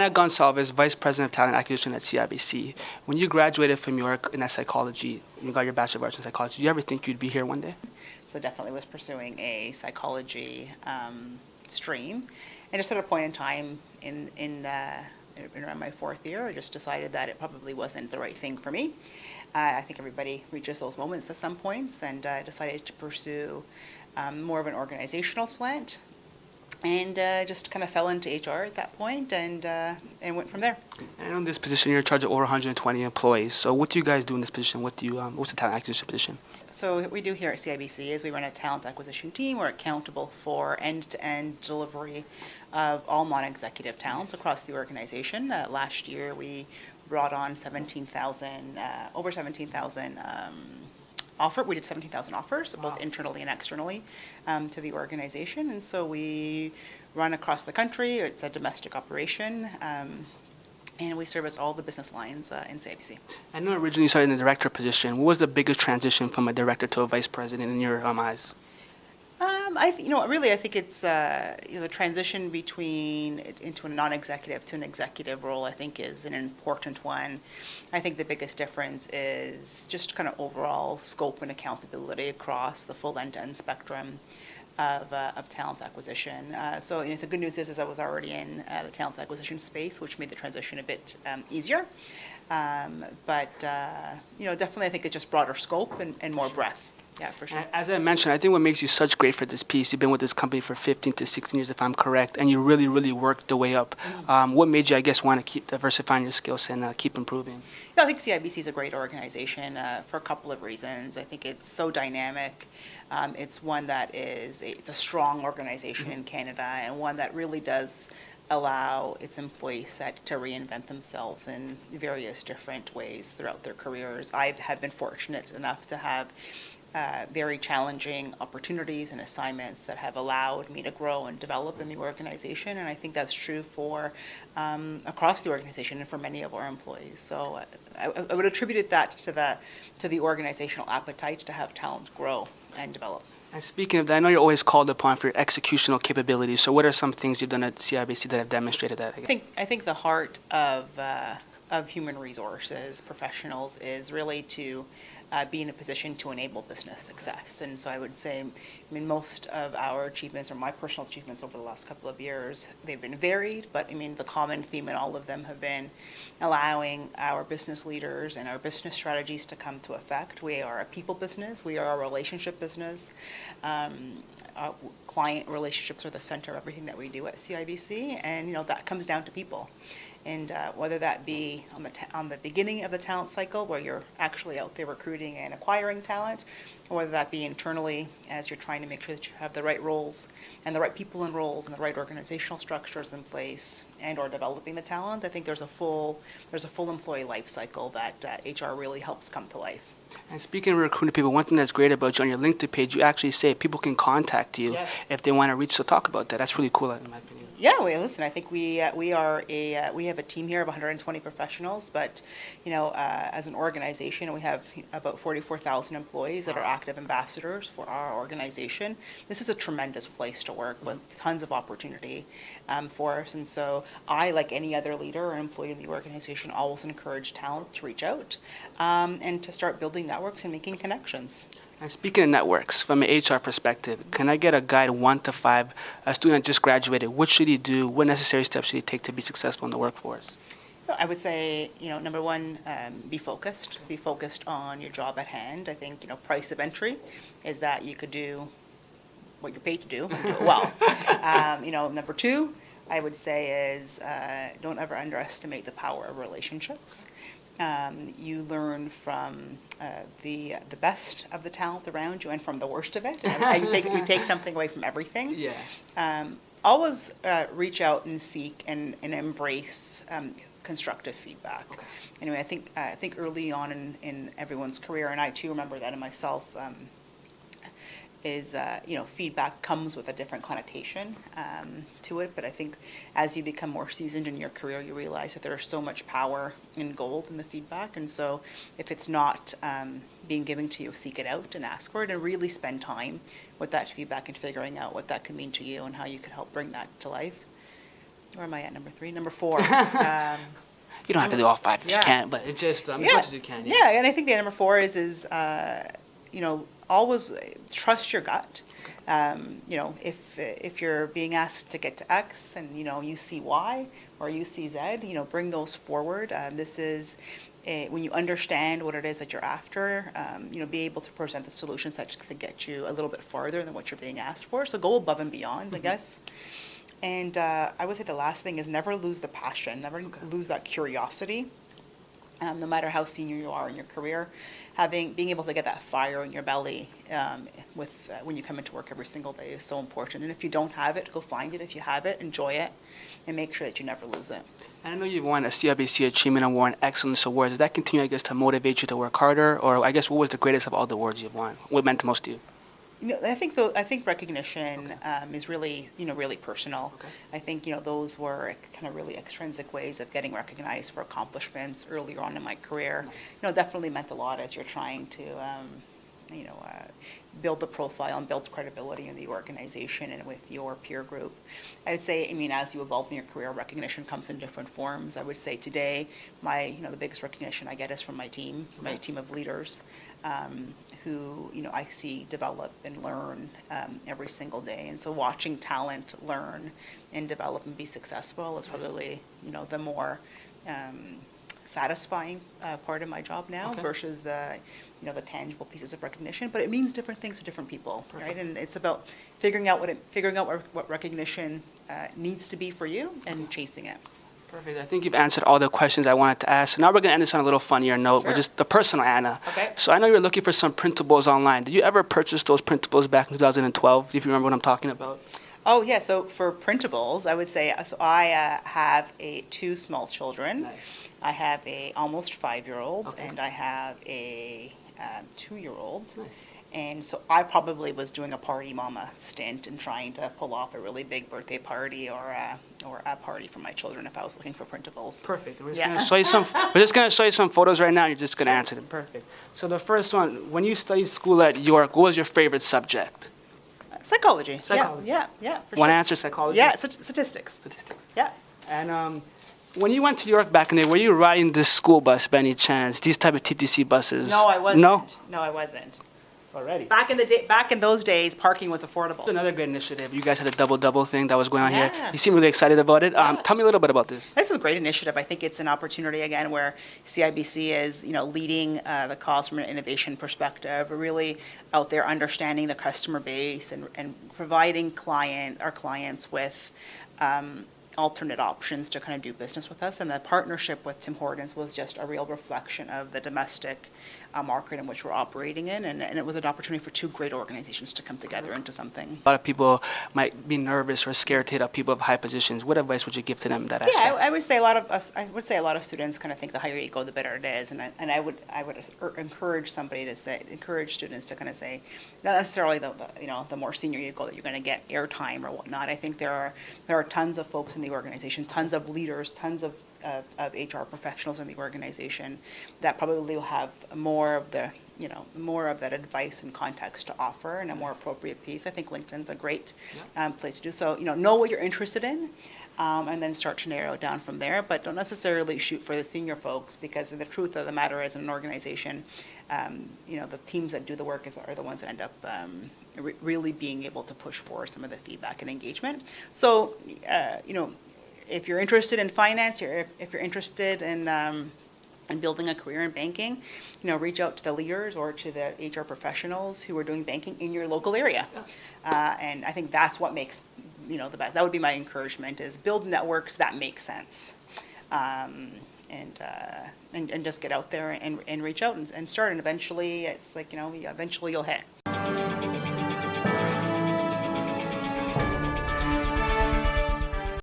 Anna Goncalves, Vice President of Talent Acquisition at CIBC. When you graduated from York in psychology, you got your Bachelor of Arts in Psychology, did you ever think you'd be here one day? So definitely was pursuing a psychology stream. And just at a point in time in around my fourth year, I just decided that it probably wasn't the right thing for me. I think everybody reaches those moments at some points, and I decided to pursue more of an organizational slant, and just kind of fell into HR at that point, and went from there. And in this position, you're in charge of over 120 employees. So what do you guys do in this position? What's the talent acquisition position? So what we do here at CIBC is we run a talent acquisition team. We're accountable for end-to-end delivery of all non-executive talent across the organization. Last year, we brought on over 17,000 we did 17,000 offers, both internally and externally, to the organization. And so we run across the country. It's a domestic operation. And we service all the business lines in CIBC. I know originally you started in the director position. What was the biggest transition from a director to a vice president in your eyes? I think it's the transition into a non-executive to an executive role. I think is an important one. I think the biggest difference is just kind of overall scope and accountability across the full end-to-end spectrum of talent acquisition. So the good news is I was already in the talent acquisition space, which made the transition a bit easier. But definitely I think it's just broader scope and more breadth. Yeah, for sure. As I mentioned, I think what makes you such great for this piece, you've been with this company for 15 to 16 years, if I'm correct, and you really, really worked the way up. What made you, I guess, want to keep diversifying your skills and keep improving? I think CIBC is a great organization for a couple of reasons. I think it's so dynamic. It's one that it's a strong organization in Canada, and one that really does allow its employees to reinvent themselves in various different ways throughout their careers. I have been fortunate enough to have very challenging opportunities and assignments that have allowed me to grow and develop in the organization, and I think that's true for across the organization and for many of our employees. So I would attribute that to the organizational appetite to have talent grow and develop. And speaking of that, I know you're always called upon for your executional capabilities. So what are some things you've done at CIBC that have demonstrated that? I think the heart of human resources professionals is really to be in a position to enable business success. And so I would say, most of our achievements, or my personal achievements over the last couple of years, they've been varied, but the common theme in all of them have been allowing our business leaders and our business strategies to come to effect. We are a people business. We are a relationship business. Client relationships are the center of everything that we do at CIBC, and that comes down to people. And whether that be on the beginning of the talent cycle, where you're actually out there recruiting and acquiring talent, or whether that be internally as you're trying to make sure that you have the right roles and the right people in roles and the right organizational structures in place, and or developing the talent, I think there's a full employee life cycle that HR really helps come to life. And speaking of recruiting people, one thing that's great about you on your LinkedIn page, you actually say people can contact you if they want to reach. So talk about that. That's really cool, in my opinion. Yeah, listen, I think we have a team here of 120 professionals, but as an organization, we have about 44,000 employees that are active ambassadors for our organization. This is a tremendous place to work with tons of opportunity for us, and so I, like any other leader or employee in the organization, always encourage talent to reach out and to start building networks and making connections. And speaking of networks, from an HR perspective, can I get a guide 1 to 5? A student just graduated. What should he do? What necessary steps should he take to be successful in the workforce? I would say, number one, be focused. Be focused on your job at hand. I think, price of entry is that you could do what you're paid to do and do it well. Number two, I would say is don't ever underestimate the power of relationships. You learn from the best of the talent around you and from the worst of it. You take something away from everything. Yeah. Always reach out and seek and embrace constructive feedback. Okay. Anyway, I think early on in everyone's career, and I too remember that in myself, is feedback comes with a different connotation to it, but I think as you become more seasoned in your career, you realize that there's so much power and gold in the feedback, and so if it's not being given to you, seek it out and ask for it, and really spend time with that feedback and figuring out what that could mean to you and how you could help bring that to life. where am I at, number 3? Number 4. You don't have to do all 5 if you Yeah. can't, but it just as much as you can. Yeah, and I think the number 4 is always trust your gut. If you're being asked to get to X and you see Y or you see Z, bring those forward. This is when you understand what it is that you're after, be able to present the solutions that can get you a little bit farther than what you're being asked for. So go above and beyond, I guess. And I would say the last thing is never lose the passion, never lose that curiosity. No matter how senior you are in your career, being able to get that fire in your belly when you come into work every single day is so important. And if you don't have it, go find it. If you have it, enjoy it, and make sure that you never lose it. And I know you've won a CIBC Achievement Award and Excellence Awards. Does that continue, I guess, to motivate you to work harder? Or I guess what was the greatest of all the awards you've won? What meant the most to you? I think recognition is really, really personal. Okay. I think, those were kind of really extrinsic ways of getting recognized for accomplishments earlier on in my career. Definitely meant a lot as you're trying to, build the profile and build credibility in the organization and with your peer group. I would say, as you evolve in your career, recognition comes in different forms. I would say today, the biggest recognition I get is from my team of leaders, who I see develop and learn every single day. And so watching talent learn and develop and be successful is probably the more satisfying part of my job now versus the tangible pieces of recognition. But it means different things to different people, right? And it's about figuring out what recognition needs to be for you and chasing it. Perfect. I think you've answered all the questions I wanted to ask. So now we're going to end this on a little funnier note, with just the personal Anna. Okay. So I know you're looking for some printables online. Did you ever purchase those printables back in 2012, if you remember what I'm talking about? Oh, yeah. So for printables, I would say, I have 2 small children. Nice. I have a almost 5-year-old, Okay. and I have a 2-year-old. Nice. And so I probably was doing a party mama stint and trying to pull off a really big birthday party or a party for my children if I was looking for printables. Perfect. We're just Yeah. going to show you some photos right now. You're just going to answer them. Perfect. So the first one, when you studied school at York, what was your favorite subject? Psychology. Psychology. Yeah, for One sure. answer, psychology? Yeah, statistics. Statistics. Yeah. And when you went to York back in the day, were you riding this school bus by any chance? These type of TTC buses? No, I wasn't. No? No, I wasn't. Already. Back in those days, parking was affordable. Another great initiative. You guys had a double thing that was going on here. Yeah. You seem really excited about it. Tell me a little bit about this. This is a great initiative. I think it's an opportunity, again, where CIBC is, leading the cause from an innovation perspective, really out there understanding the customer base and providing our clients with alternate options to kind of do business with us. And the partnership with Tim Hortons was just a real reflection of the domestic market in which we're operating in. And it was an opportunity for 2 great organizations to come together into something. A lot of people might be nervous or scared to hit up people of high positions. What advice would you give to them in that aspect? Yeah, I would say a lot of students kind of think the higher you go, the better it is. And I would encourage students to kind of say, not necessarily the more senior you go that you're going to get airtime or whatnot. I think there are tons of folks in the organization, tons of leaders, tons of HR professionals in the organization that probably will have more of that advice and context to offer and a more appropriate piece. I think LinkedIn's a great place to do so. Know what you're interested in, and then start to narrow it down from there. But don't necessarily shoot for the senior folks, because the truth of the matter is, in an organization, the teams that do the work are the ones that end up really being able to push forward some of the feedback and engagement. So, if you're interested in finance, if you're interested in building a career in banking, reach out to the leaders or to the HR professionals who are doing banking in your local area. And I think that's what makes, the best. That would be my encouragement, is build networks that make sense. And just get out there and reach out and start. And eventually, it's like, eventually you'll hit.